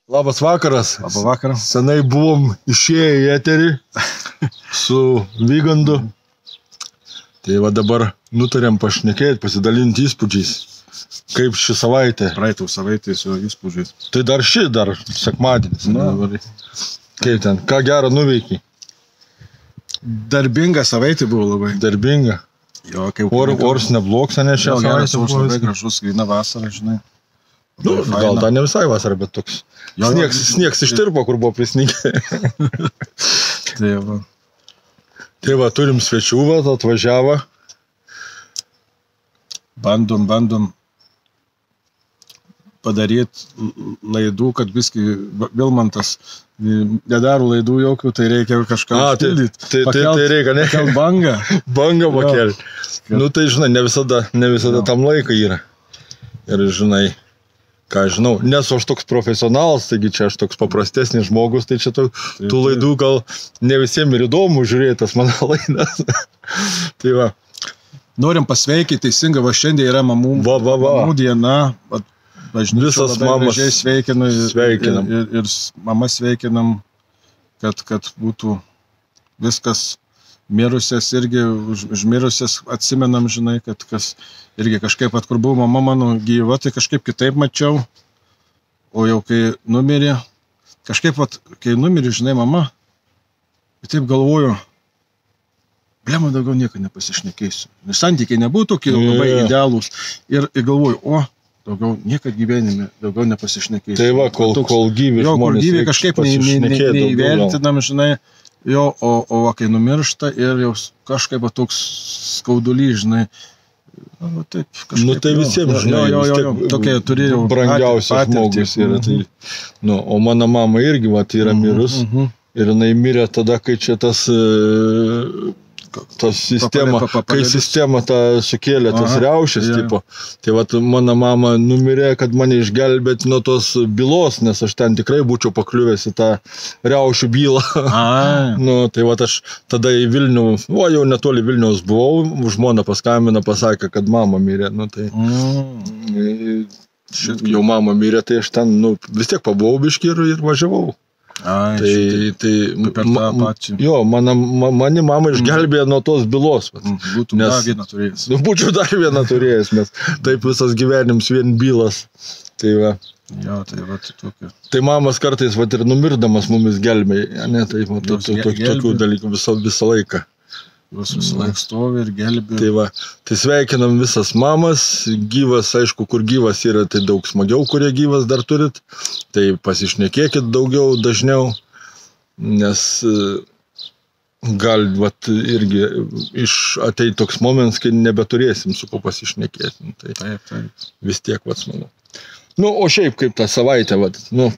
Labas vakaras. Labą vakarą. Senai buvom išėję į eterį su Vygandu. Tai va dabar nutarėm pašnekėti, pasidalinti įspūdžiais. Kaip ši savaitė? Praeitų savaitė su įspūdžiais. Tai dar sekmadienis. Kaip ten? Ką gerą nuveikiai? Darbinga savaitė buvo labai. Darbinga. Jo, kaip Ors neblogs, ne šią savaitę? Labai gražus, grina vasara, žinai. Nu, gal dar ne visai vasara, bet toks. Sniegs ištirpo, kur buvo prisnygę. Tai va, turim svečių, atvažiavo. Bandom padaryti laidų, kad viskį Vilmantas nedaro laidų jokių, tai reikia kažką užpildyti. Tai reikia, ne? Pakelt bangą. Bangą pakelti. Nu, tai žinai, ne visada tam laiką yra. Ir žinai, ką žinau, nesu aš toks profesionalas, taigi čia aš toks paprastesnis žmogus, tai čia tų laidų gal ne visiems ir įdomu žiūrėti tas mano laidas. Tai va. Norim pasveikinti teisingai, va šiandien yra mamų diena. Visas mamas sveikinam. Ir mama sveikinam, kad būtų viskas mirusias irgi, užmirusias atsimenam, žinai, kad kas irgi kažkaip kur buvo mama mano gyva, tai kažkaip kitaip mačiau, o jau kai numirė, kažkaip kai numirė, žinai, mama, taip galvoju, blema daugiau nieko nepasišnekėsiu. Santykiai nebuvo tokie labai idealūs ir galvoju, daugiau niekad gyvenime, daugiau nepasišnekėsiu. Tai va, kol gyvi žmonės. Kol gyvi kažkaip neįvertinam, žinai, jo, o kai numiršta ir jau kažkaip toks skaudulys, žinai, taip kažkaip. Nu tai visiems, žinai, tokie turėjau brangiausias žmogus yra. O mano mama irgi yra mirus ir jinai mirė tada, kai čia kai sistema sukėlė tas riaušės, tipo. Tai vat mano mama numirė, kad mane išgelbėti nuo tos bylos, nes aš ten tikrai būčiau pakliuvęs į tą riaušių bylą. Nu, tai vat aš tada į Vilnių, jau netoli Vilniaus buvau, žmona paskambino, pasakė, kad mama mirė. Nu, tai jau mama mirė, tai aš ten vis tiek pabuvau biškį ir važiavau. Mani mama išgelbėjo nuo tos bylos. Būčiau dar vieną turėjęs. Būčiau dar vieną turėjęs, nes taip visas gyvenims vien bylas. Tai va. Tai mamas kartais ir numirdamas mumis gelbėjo, ne, tai tokių dalykų visą laiką. Visą laiką stovi ir gelbėjo. Tai va, tai sveikinam visas mamas, gyvas, aišku, kur gyvas yra, tai daug smagiau, kurie gyvas dar turit, tai pasišnekėkit daugiau, dažniau, nes gal irgi ateit toks momentas, kai nebeturėsim su ko pasišnekėti. Tai vis tiek smagu. Nu, o šiaip kaip tą savaitę,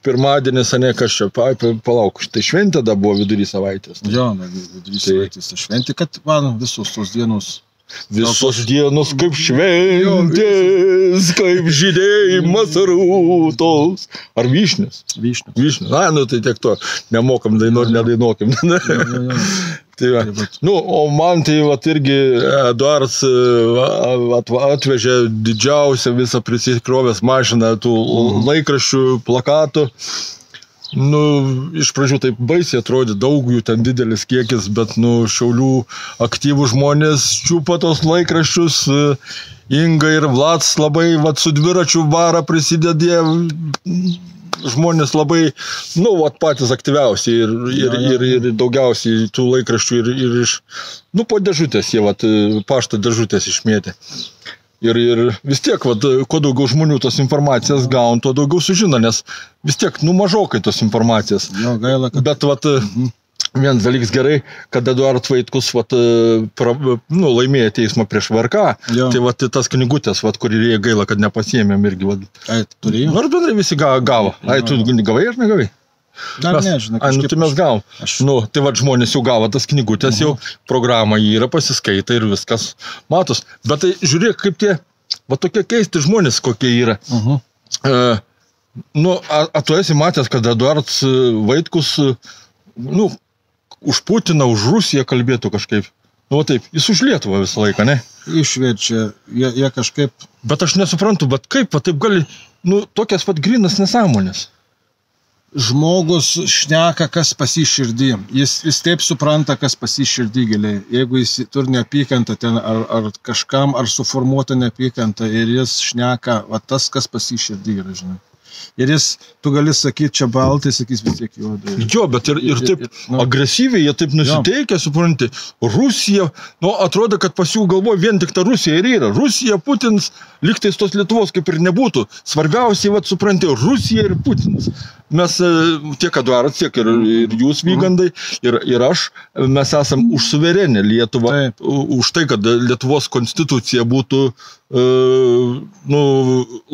pirmadienis, ne, kas čia, palauk, tai šventė da buvo vidury savaitės. Jo, vidury savaitės, tai šventė, kad man visos tos dienos. Visos dienos kaip šventės, kaip žydėjimas rūtos. Ar vyšnius? Vyšnius. Tai tiek to, nemokam dainuoti, nedainuokim. O man tai irgi Eduardas atvežė didžiausią visą prisikrovęs mašiną tų laikraščių, plakatų. Iš pradžių taip baisiai atrodė, daug jų ten didelis kiekis, bet Šiaulių aktyvų žmonės čiupa tos laikraščius. Inga ir Vlads labai su dviračių vara prisidedė. Žmonės labai, patys aktyviausiai ir daugiausiai tų laikraščių ir iš, po dėžutės jie, pašto dėžutės išmėtė. Ir vis tiek, kuo daugiau žmonių tos informacijas gauna, tuo daugiau sužino, nes vis tiek, mažokai tos informacijas. Jo, gaila, kad... Bet, vienas dalykas gerai, kad Eduardas Vaitkus laimėjo teismą prieš VRK, tai tas knygutės, kurį gaila, kad nepasiėmėm irgi. Turėjau? Nors bendrai visi gavo. Tu gavai ar negavai? Dar nežinau. Tai mes gavom. Tai žmonės jau gavo tas knygutės, jau programa yra, pasiskaita ir viskas matos. Bet tai žiūrėk, kaip tie, tokie keisti žmonės, kokie yra. Tu esi matęs, kad Eduardas Vaitkus, už Putiną, už Rusiją kalbėtų kažkaip. Taip, jis už Lietuvą visą laiką, ne? Išverčia, jie kažkaip... Bet aš nesuprantu, bet kaip, taip gali, tokias grynas nesąmonės. žmogus šneka, kas pas jį širdį. Jis taip supranta, kas pas jį širdį giliai. Jeigu jis turi neapykantą ten, ar kažkam, ar suformuotą neapykantą, ir jis šneka, va tas, kas pas jį širdį yra, žinai. Ir jis, tu gali sakyti, čia baltai, sakys vis tiek juodai. Jo, bet ir taip agresyviai, jie taip nusiteikia, supranti, Rusija, atrodo, kad pas jų galvoje vien tik ta Rusija ir yra. Rusija, Putinas, lygtais tos Lietuvos kaip ir nebūtų. Svarbiausiai, supranti, Rusija ir Putinas. Mes, tiek Eduardas, tiek ir jūs, Vygandai, ir aš, mes esam už suverenę Lietuvą, už tai, kad Lietuvos konstitucija būtų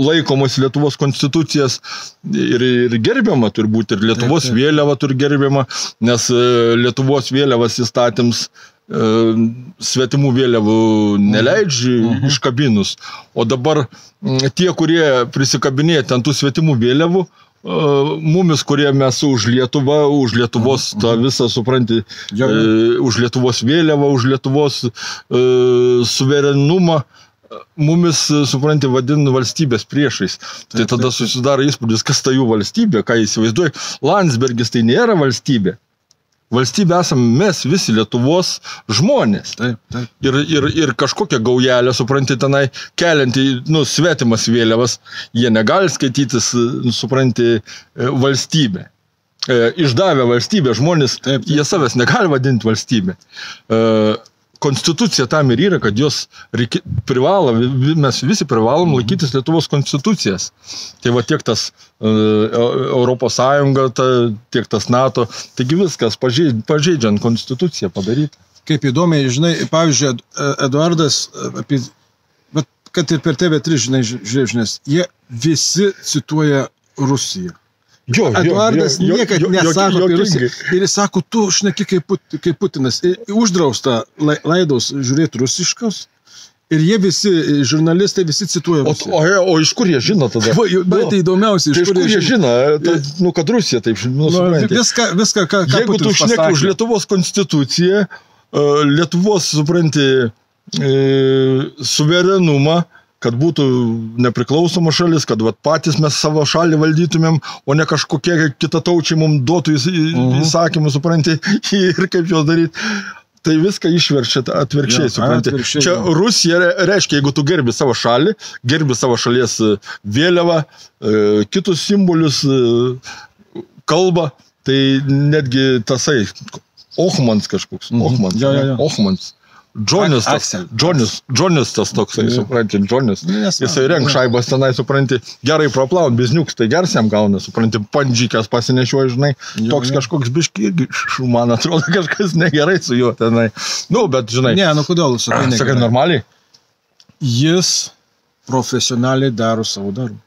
laikomas Lietuvos konstitucijas ir gerbiama turbūt, ir Lietuvos vėliava turi gerbiama, nes Lietuvos vėliavas įstatyms svetimų vėliavų neleidžia iškabinus. O dabar tie, kurie prisikabinėja ten tų svetimų vėliavų, mumis, kurie mes už Lietuvą, už Lietuvos tą visą, supranti, už Lietuvos vėliavą, už Lietuvos suverenumą, mumis, supranti, vadina valstybės priešais. Tai tada susidaro įspūdis, kas ta jų valstybė, ką įsivaizduoja. Landsbergis tai nėra valstybė. Valstybė esame mes visi Lietuvos žmonės. Ir kažkokią gaujelę, supranti, tenai keliantį, svetimas vėliavas, jie negali skaitytis, supranti, valstybę. Išdavę valstybę žmonės, jie savęs negali vadinti valstybę. Konstitucija tam ir yra, kad jos mes visi privalom laikytis Lietuvos konstitucijas. Tai va tiek tas Europos Sąjunga, tiek tas NATO, taigi viskas pažeidžiant konstituciją padaryti. Kaip įdomiai, žinai, pavyzdžiui, Eduardas, kad ir per TV3, žinai, jie visi cituoja Rusiją. Eduardas niekad nesako apie Rusiją. Ir jis sako, tu šneki kaip Putinas. Uždrausta laidos žiūrėti rusiškos. Ir jie visi, žurnalistai, visi cituoja Rusiją. O iš kur jie žino tada? Bet tai įdomiausia, iš kur jie žino. Kad Rusija taip supranti. Viską, ką jeigu tu šneki už Lietuvos konstituciją, Lietuvos, supranti, suverenumą, kad būtų nepriklausoma šalis, kad patys mes savo šalį valdytumėm, o ne kažkokie kitataučiai mums duotų įsakymų, supranti, ir kaip juos daryti. Tai viską išverčia atvirkščiai, supranti. Čia Rusija reiškia, jeigu tu gerbi savo šalį, gerbi savo šalies vėliavą, kitus simbolius, kalbą, tai netgi tasai, Ohmans kažkoks, Ohmans. Džonis tas toksai, supranti, Džonis. Jisai renk šaibas tenai, supranti, gerai praplaut, bizniuks, tai gers jam gauna, supranti, pandžykės pasinešioja, žinai, toks kažkoks biški, man atrodo, kažkas negerai su juo tenai. Bet, žinai. Kodėl, sakai negerai. Sakai, normaliai? Jis profesionaliai daro savo darbą.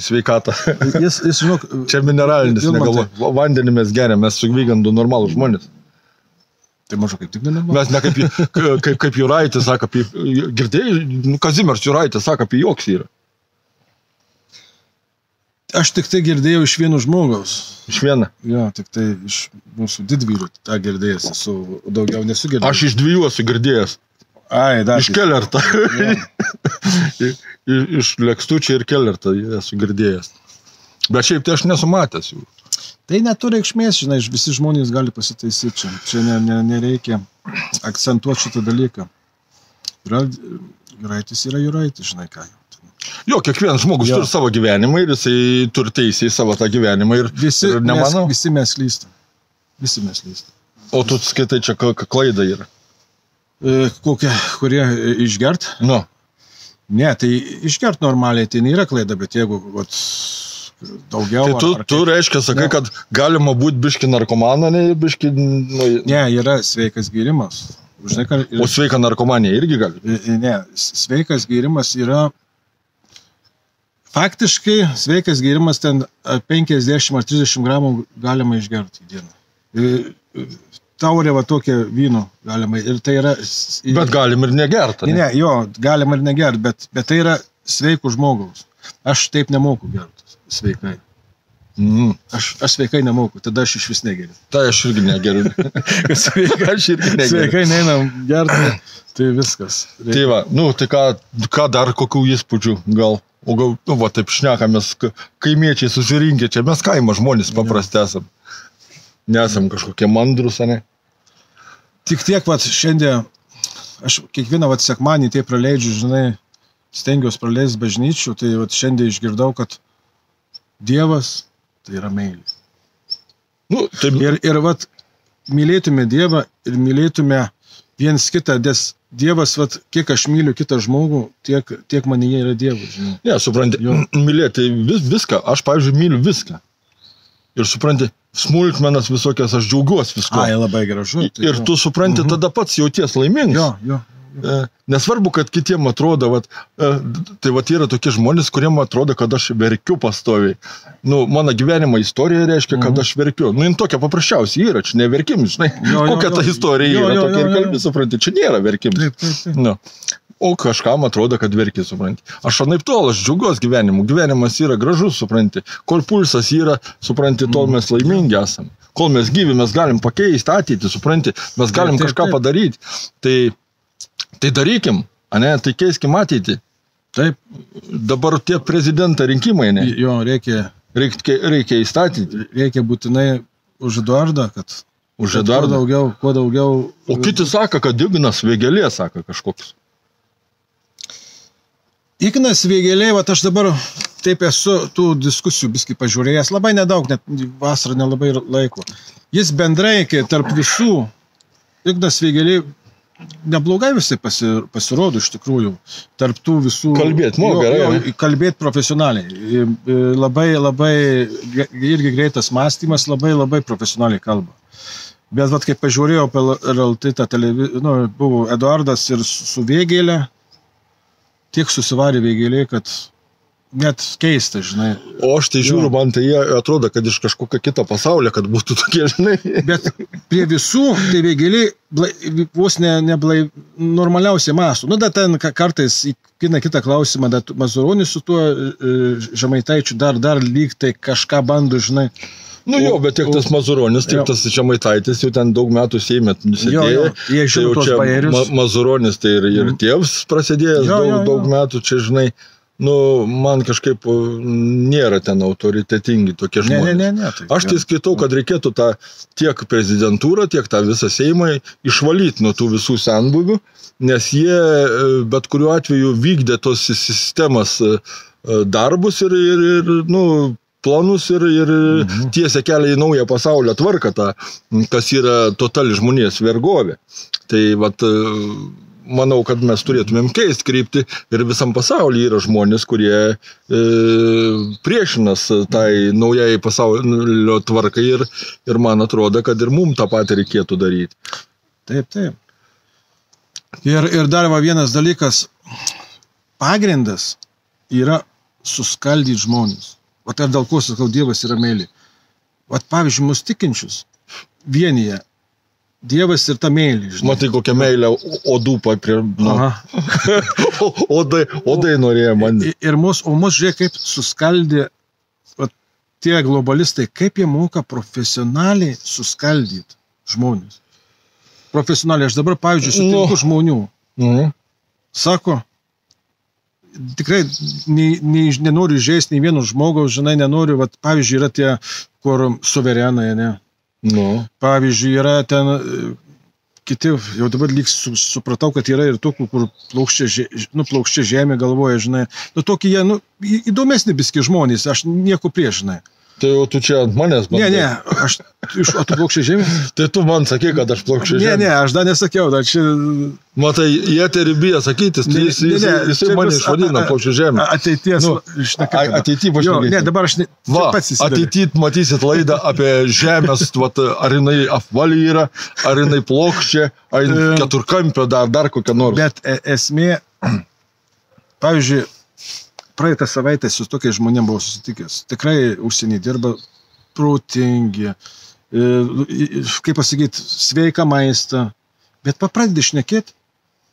Sveikatą. Jis, žinok, čia mineralinis, negalvo. Vandenį mes geriam, mes su Vygandu normalų žmonės. Tai mažu kaip tik nenormalu. Mes ne kaip Juraitis sako apie... Girdėjai, Kazimieras Juraitis sako apie joks yra. Aš tik tai girdėjau iš vieno žmogaus. Iš vieno? Jo, tik tai iš mūsų didvyrių tą girdėjęs. Esu daugiau nesu girdėjęs. Aš iš dviejų esu girdėjęs. Iš Kellertą. Iš Lekstučio ir Kellertą esu girdėjęs. Bet šiaip tai aš nesu matęs jų. Tai neturi reikšmės, žinai, visi žmonės gali pasitaisyti čia. Čia nereikia akcentuoti šitą dalyką. Juraitis yra Juraitis, žinai ką. Jo, kiekvienas žmogus turi savo gyvenimą ir jisai turi teisę į savo tą gyvenimą ir nemanau. Visi mes klystam. Visi mes klystam. O tu skaitai, čia klaida yra? Kurie išgert? Ne, tai išgert normaliai, tai nėra klaida, bet jeigu... daugiau. Tai tu reiškia, sakai, kad galima būti biški narkomaną, ne biški... Ne, yra sveikas gėrimas. O sveika narkomanija irgi gali? Ne, sveikas gėrimas yra... Faktiškai sveikas gėrimas ten 50 ar 30 gramų galima išgerti į dieną. Taurė va tokia vyno galima. Ir tai yra... Bet galim ir negerti. Ne, jo, galima ir negerti, bet tai yra sveikų žmogaus. Aš taip nemoku gerti. Sveikai. Aš sveikai nemoku, tada aš iš vis negeriu. Tai aš irgi negeriu. Sveikai neinam gerti, tai viskas. Tai va, tai ką dar kokių įspūdžių gal O gal, va, taip šnekamės, kaimiečiai susirinkę, čia mes kaimo žmonės paprasti esam. Nesam kažkokie mandrus, ne? Tik tiek, vat, šiandien, aš kiekvieną vat, sekmanį tai praleidžiu, žinai, stengiuosi praleisti bažnyčių, tai vat, šiandien išgirdau, kad Dievas tai yra meilė. Nu, tai... Ir vat, mylėtume Dievą ir mylėtume viens kitą, nes Dievas, vat, kiek aš myliu kitą žmogų, tiek manyje yra Dievas. Žinai. Ne, supranti, mylėti viską, aš, pavyzdžiui, myliu viską. Ir supranti, smulkmenas visokias, aš džiaugiuosi visko. Ai, labai gražu. Tai ir tu supranti, tada pats jauties laimingas. Jo. Nesvarbu, kad kitiem atrodo, vat, tai vat yra tokie žmonės, kuriem atrodo, kad aš verkiu pastoviai. Nu, mano gyvenimo istorija reiškia, kad aš verkiu. Nu, jin tokia paprasčiausiai yra, čia neverkim, žinai, kokia ta istorija yra, tokia ir kalbi, supranti, čia nėra verkimas. Taip. Nu. O kažkam atrodo, kad verki, supranti. Aš anaip tol, aš džiaugiuosi gyvenimu. Gyvenimas yra gražus, supranti. Kol pulsas yra, supranti, tol mes laimingi esam. Kol mes gyvi, mes galim pakeisti ateitį, supranti, mes galim kažką padaryti. Tai darykim, ane, tai keiskim ateitį. Taip. Dabar tie prezidento rinkimai, ne? Jo, reikia įstatyti. Reikia būtinai už Eduardą, kad už Eduardą. Kuo daugiau. O kiti sako, kad Ignas Vėgėlė sako kažkoks. Ignas Vėgėlė, vat aš dabar taip esu tų diskusijų biskį pažiūrėjęs, labai nedaug, net vasarą nelabai laiko. Jis bendrai, kai tarp visų, Ignas Vėgėlė neblogai visai pasirodo iš tikrųjų, tarp tų visų... Kalbėt, gerai. Kalbėt profesionaliai. Labai irgi greitas mąstymas, labai profesionaliai kalba. Bet vat, kai pažiūrėjau per RLT tą televiziją, nu, buvo Eduardas ir su Vėgėlė, tiek susivarė Vėgėlė, kad net keista, žinai. O aš tai žiūriu, man tai jie atrodo, kad iš kažkokio kito pasaulio, kad būtų tokie, žinai. Bet prie visų, tai Vėgėlė vos normaliausiai mąsto. Nu, da ten kartais kitą klausimą, da Mazuronis su tuo Žemaitaičiu dar lyg tai kažką bando, žinai. Nu jo, bet tiek tas Mazuronis, tiek tas Žemaitaitis jau ten daug metų Seime sėdėjo. Jie žino tuos bajerius. Mazuronis tai ir tėvs prasidėjęs daug metų, čia, žinai, nu, man kažkaip nėra ten autoritetingi tokie žmonės. Ne. Aš tai skaitau, kad reikėtų tą tiek prezidentūrą, tiek tą visą Seimą išvalyti nuo tų visų senbuvių, nes jie bet kuriuo atveju vykdė tos sistemas darbus ir nu, planus ir tiesia kelią į naują pasaulio tvarką, kas yra totali žmonijos vergovė. Tai vat, manau, kad mes turėtumėm keisti kryptį ir visam pasaulyje yra žmonės, kurie priešinas tai naujai pasaulio tvarkai ir man atrodo, kad ir mums tą patį reikėtų daryti. Taip. Ir dar vienas dalykas, pagrindas yra suskaldyti žmonės. O tai dėl ko sakau, Dievas yra meilė. Vat pavyzdžiui, mus tikinčius vienyje Dievas ir ta meilė. Žinai. Matai, kokią meilę odų prie... Odai norėjo man. Ir mus žiūrėk, kaip suskaldė tie globalistai, kaip jie moka profesionaliai suskaldyti žmonės. Profesionaliai. Aš dabar, pavyzdžiui, sutinku žmonių. Sako, tikrai nenoriu žaisti nei vieno žmogaus, žinai, nenoriu, vat, pavyzdžiui, yra tie, kur suverenai, ne? Pavyzdžiui, yra ten kiti, jau dabar lyg supratau, kad yra ir tokių, kur plaukščia žemė galvoja, žinai. Nu, tokie jie, įdomesni biski žmonės, aš nieko prieš, žinai. Tai jau tu čia ant manęs bandai. Ne, o tu plaukščia žemė? Tai tu man sakai, kad aš plaukščia žemė. Ne, aš dar nesakiau, dar čia... Matai, jie tai bijo sakytis, tai jisai mane išvadina plaukščia žemė. Ateities... Ateityje pašnekėsim. Ne, dabar aš pats įsidariu. Ateityje matysit laidą apie žemės, ar jinai apvali yra, ar jinai plokščia, ar keturkampio, dar kokią nors. Bet esmė, pavyzdžiui, praeitą savaitę su tokiais žmonėm buvau susitikęs. Tikrai užsienį dirba protingi, kaip pasakyti, sveiką maistą. Bet papradedi šnekėti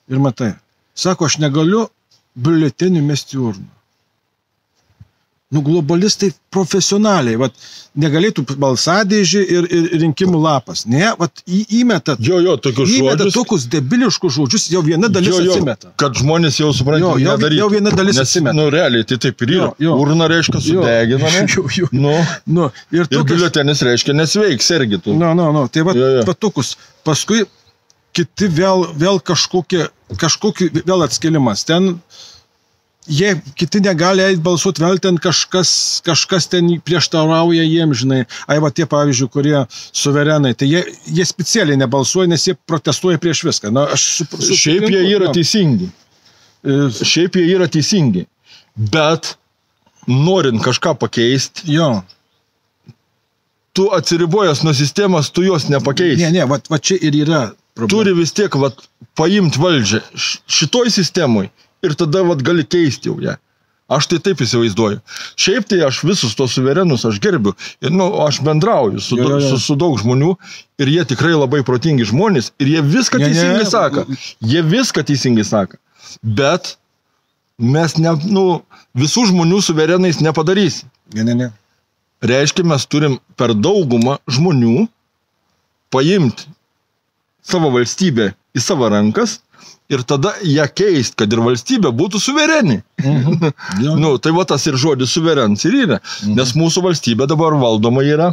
ir matai. Sako, aš negaliu biuletenių mesti urną. globalistai profesionaliai, vat, negalėtų balsadėžį ir rinkimų lapas. Ne, vat, įmeta tokius debiliškus žodžius, jau viena dalis atsimeta. Kad žmonės jau supranta, jau viena dalis atsimeta. Nu, realiai, tai taip ir yra. Urna reiškia sudeginame. Ir biuletenis reiškia nesveiks, irgi tu. Tai vat tokius. Paskui kiti vėl kažkokį vėl atskilimas. Ten jie kiti negali eiti balsuoti, vėl ten kažkas ten prieštarauja jiems, žinai. Va tie, pavyzdžiui, kurie suverenai, tai jie specialiai nebalsuoja, nes jie protestuoja prieš viską. Šiaip jie yra teisingi. Šiaip jie yra teisingi. Bet norint kažką pakeisti, tu atsiribojęs nuo sistemas, tu jos nepakeisi. Ne, va čia ir yra problema. Turi vis tiek paimti valdžią šitoj sistemui. Ir tada gali keisti jau ją. Aš tai taip įsivaizduoju. Šiaip tai aš visus tos suverenus aš gerbiu. Ir aš bendrauju su daug žmonių ir jie tikrai labai protingi žmonės ir jie viską teisingai sako. Jie viską teisingai sako. Bet mes visų žmonių suverenais nepadarysim. Ne. Reiškia, mes turim per daugumą žmonių paimti savo valstybę į savo rankas ir tada ją keist, kad ir valstybė būtų suvereni. Tai tas ir žodis suverens ir yra. Nes mūsų valstybė dabar valdoma yra,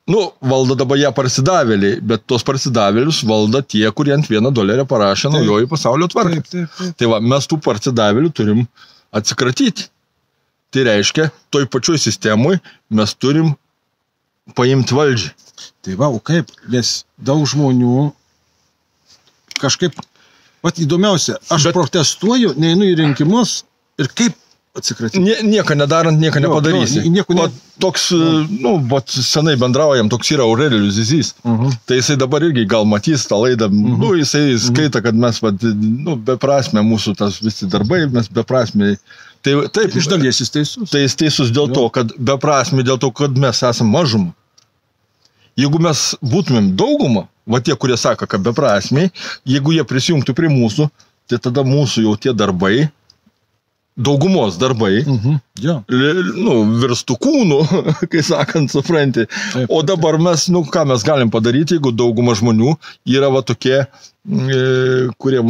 valdo dabar ją parsidavėliai, bet tos parsidavėlius valda tie, kurie ant $1 parašė naujoji pasaulio tvarka. Tai mes tų parsidavėlių turim atsikratyti. Tai reiškia, toj pačioj sistemui mes turim paimti valdžią. Tai o kaip, nes daug žmonių kažkaip, įdomiausia, aš protestuoju, neinu į rinkimus ir kaip atsikratyti. Nieko nedarant, nieko nepadarysi. Toks, senai bendraujam, toks yra Aurelijus Zizys. Tai jisai dabar irgi gal matys tą laidą, jisai skaita, kad mes, beprasmė mūsų tas visi darbai, mes beprasmiai. Taip, iš dalies jis teisus. Tai jis teisus dėl to, kad beprasmiai, dėl to, kad mes esam mažuma. Jeigu mes būtumėm daugumą, tie, kurie sako, kad beprasmiai, jeigu jie prisijungtų prie mūsų, tai tada mūsų jau tie darbai, daugumos darbai, virstų kūnų, kai sakant, supranti. O dabar mes, ką mes galim padaryti, jeigu dauguma žmonių yra tokie, kurie,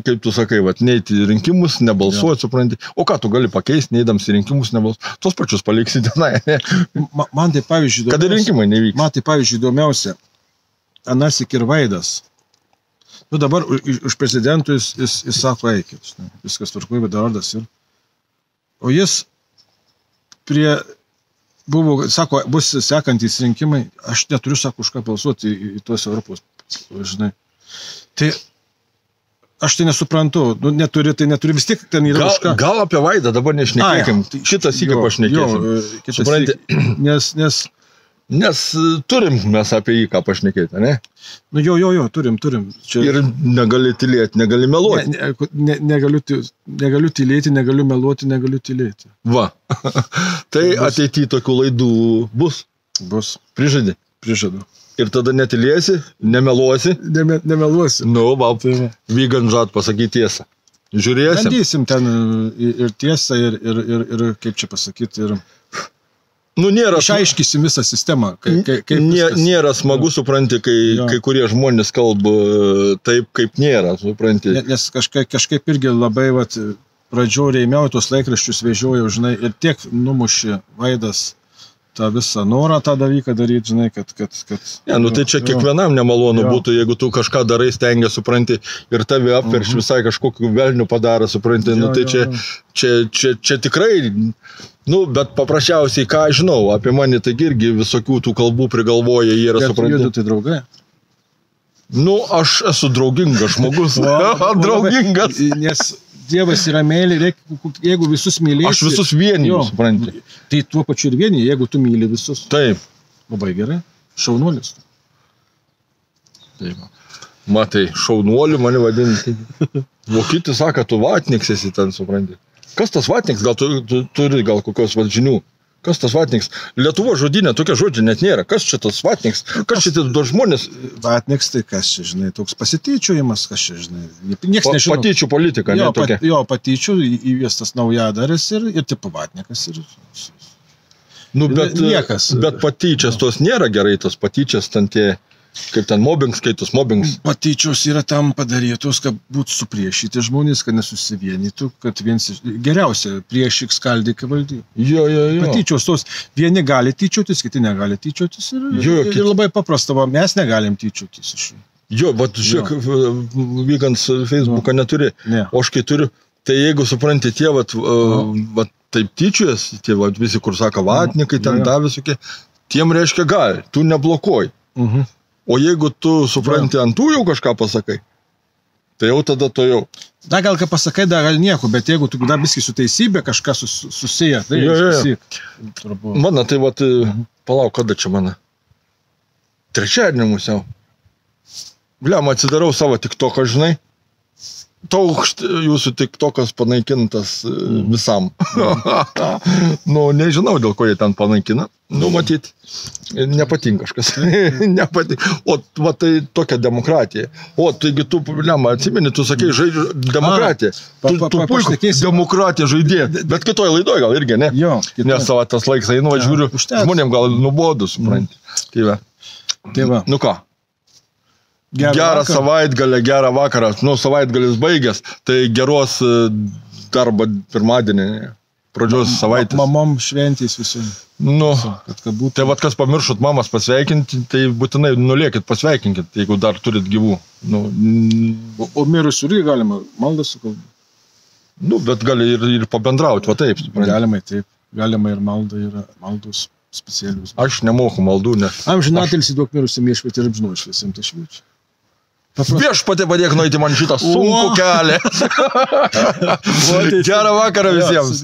kaip tu sakai, neiti į rinkimus, nebalsuoti, supranti. O ką tu gali pakeisti, neidams į rinkimus, nebalsuoti? Tos pačius paliksi tenai. Man tai pavyzdžiui kad ir rinkimai nevyks. Man tai pavyzdžiui įdomiausia, Anasik ir Vaidas. Dabar už prezidentų jis sako, eikit, viskas tvarkoj, Eduardas ir. O jis sako, bus sekantys rinkimai, aš neturiu, sako, už ką balsuoti į tuos Europos, žinai. Tai aš tai nesuprantu, neturi, vis tiek ten yra už ką. Gal apie Vaidą dabar nešnekėkim, šitas įkį pašnekėsim. Supranti, nes turim mes apie jį ką pašnekėti, ne? Turim. Čia... Ir negali tylėti, negali meluoti. Negaliu tylėti, negaliu meluoti, negaliu tylėti. Tai ateityje tokių laidų bus? Bus. Prižadu. Ir tada netylėsi, nemeluosi? Nemeluosi. Vegan žad pasakyti tiesą. Žiūrėsim. Bandysim ten ir tiesą, ir kaip čia pasakyti, ir... Išaiškysim visą sistemą. Nėra smagu, supranti, kai kurie žmonės kalba taip, kaip nėra, supranti. Nes kažkaip irgi labai pradžioj rėmiau tos laikraščius vežiojau, žinai, ir tiek numušė Vaidas tą visą norą tą dalyką daryti, žinai, kad... Tai čia kiekvienam nemalonu būtų, jeigu tu kažką darai, stengia, supranti, ir tave apverš visai kažkokiu velniu padaro, supranti, tai čia tikrai... bet paprasčiausiai, ką aš žinau, apie mane tai irgi visokių tų kalbų prigalvoja, jie yra supranti. Bet tai draugai? Aš esu draugingas žmogus. Draugingas. Nes Dievas yra meilė, jeigu visus mylėsi... Aš visus vieniju, supranti. Tai tuo pačiu ir vieniju, jeigu tu myli visus. Taip. Labai gerai. Šaunuolis. Taip. Matai, šaunuoliu mane vadinti. Vokietis sako, tu vatniks esi ten, supranti. Kas tas vatniks? Gal tu turi gal kokios žinių? Kas tas vatniks? Lietuvo žodinė tokia žodžia net nėra. Kas čia tas vatniks? Kas čia du žmonės? Vatniks tai kas čia, žinai, toks pasityčiojimas, kas čia, žinai. Niekas nežino. Patyčių politika, jo, ne tokia. Jo, patyčių įvestas naujadaris ir tipo vatnikas. Nu, bet, niekas. Bet patyčias tos nėra gerai, tos patyčias ten tie... Kaip ten mobbing skaitos, mobbings. Patyčios yra tam padarytos, kad būtų supriešyti žmonės, kad nesusivienytų, kad geriausia priešik skaldyk valdy. Jo. Patyčios tos, vieni gali tyčiotis, kiti negali tyčiotis ir labai paprasta, mes negalim tyčiotis iš jų. Jo, vat žiūrėk, Vygans Facebooką neturi, ne. O aš kai turiu, tai jeigu supranti tie, vat taip tyčiojas, tie vat visi, kur sako vatnikai, ten da visokie, tiem reiškia gali, tu neblokuoji. O jeigu tu supranti ant tų jau kažką pasakai, tai jau tada to jau. Da gal ką pasakai, da gal nieko, bet jeigu tu dar viski su teisybė kažką susiję, tai Mano, tai vat, palauk, kada čia mano? Trečiadienį musiau. Bliam, atsidarau savo TikToką, žinai. Jūsų TikTokas panaikintas visam. Nu, nežinau, dėl ko jie ten panaikina. Nu, matyt, nepatinka kažkas. Nepatinka. O, va, tai tokia demokratija. O, taigi tu, bliam, atsimeni, tu sakai, žaidži demokratiją. Tu puiku demokratiją žaidė. Bet kitoj laidoj gal irgi, ne? Jo. Nes savo tas laiks einu, žiūriu, žmonėm gal nuobodu, supranti. Tai va. Nu ką? Gerą savaitgalę, gerą vakarą. Nu, savaitgalis baigęs, tai geros darbo pirmadienį, pradžios savaitės. Mamom šventys visi. Nu, tai vat kas pamiršot mamas pasveikinti, tai būtinai nulėkit, pasveikinkit, jeigu dar turit gyvų. Nu, o mirusių irgi galima maldą sukalbėti? Nu, bet gali ir pabendrauti, va taip. Galima taip, galima ir malda, yra maldos specialius. Aš nemoku maldų, nes... Amžinatilsi duok mirusiam viešpatį ir apžinošvėsim, tai šviečia. Viešpatį padėk nueiti man šitą sunkų kelią. Gerą vakarą visiems.